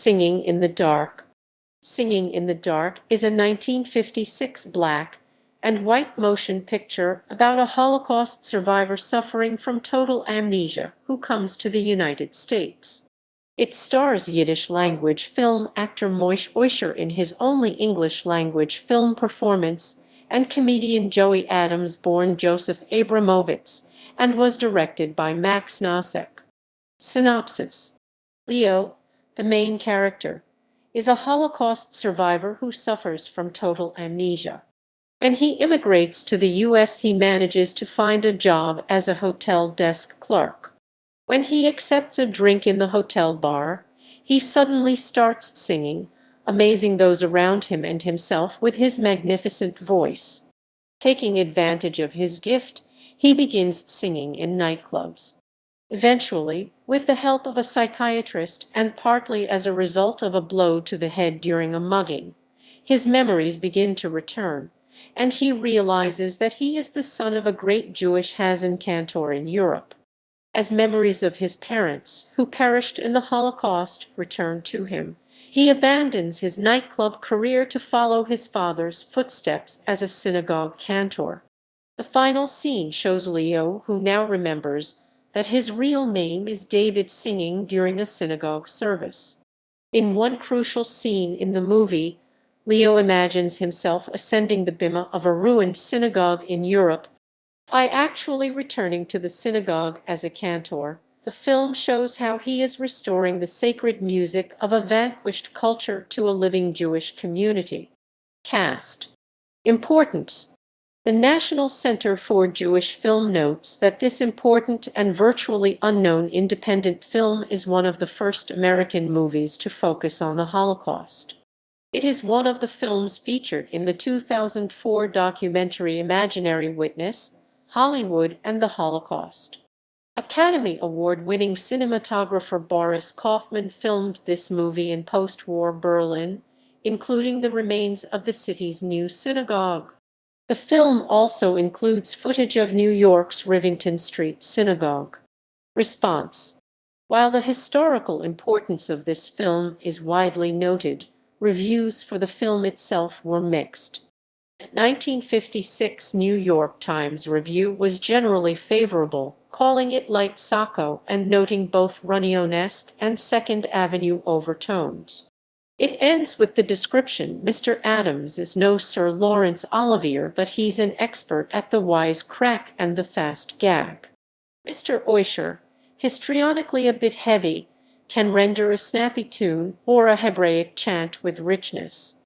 Singing in the Dark. Singing in the Dark is a 1956 black and white motion picture about a Holocaust survivor suffering from total amnesia who comes to the United States. It stars Yiddish-language film actor Moishe Oysher in his only English-language film performance, and comedian Joey Adams born Joseph Abramowitz, and was directed by Max Nosseck. Synopsis. Leo, the main character, is a Holocaust survivor who suffers from total amnesia. When he immigrates to the U.S., he manages to find a job as a hotel desk clerk. When he accepts a drink in the hotel bar, he suddenly starts singing, amazing those around him and himself with his magnificent voice. Taking advantage of his gift, he begins singing in nightclubs. Eventually, with the help of a psychiatrist and partly as a result of a blow to the head during a mugging, his memories begin to return, and he realizes that he is the son of a great Jewish Hazen cantor in Europe. As memories of his parents, who perished in the Holocaust, return to him, he abandons his nightclub career to follow his father's footsteps as a synagogue cantor. The final scene shows Leo, who now remembers that his real name is David, singing during a synagogue service. In one crucial scene in the movie, Leo imagines himself ascending the bima of a ruined synagogue in Europe by actually returning to the synagogue as a cantor. The film shows how he is restoring the sacred music of a vanquished culture to a living Jewish community. Cast. Importance. The National Center for Jewish Film notes that this important and virtually unknown independent film is one of the first American movies to focus on the Holocaust. It is one of the films featured in the 2004 documentary Imaginary Witness, Hollywood and the Holocaust. Academy Award-winning cinematographer Boris Kaufman filmed this movie in post-war Berlin, including the remains of the city's new synagogue. The film also includes footage of New York's Rivington Street Synagogue. Response. While the historical importance of this film is widely noted, reviews for the film itself were mixed. The 1956 New York Times review was generally favorable, calling it light sacco and noting both Runyonesque and Second Avenue overtones. It ends with the description, "Mr. Adams is no Sir Laurence Olivier, but he's an expert at the wise crack and the fast gag. Mr. Oysher, histrionically a bit heavy, can render a snappy tune or a Hebraic chant with richness.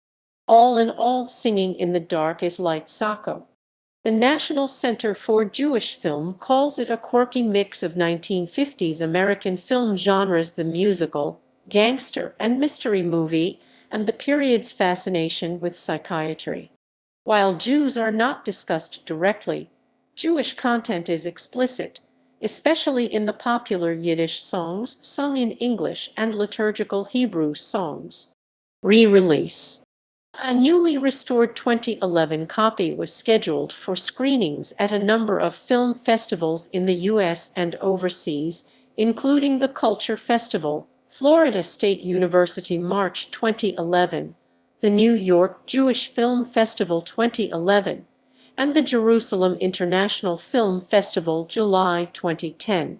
All in all, Singing in the Dark is light sacco." The National Center for Jewish Film calls it a quirky mix of 1950s American film genres, the musical, gangster, and mystery movie, and the period's fascination with psychiatry. While Jews are not discussed directly, Jewish content is explicit, especially in the popular Yiddish songs sung in English and liturgical Hebrew songs. Re-release. A newly restored 2011 copy was scheduled for screenings at a number of film festivals in the U.S. and overseas, including the Culture Festival, Florida State University March 2011, the New York Jewish Film Festival 2011, and the Jerusalem International Film Festival July 2010.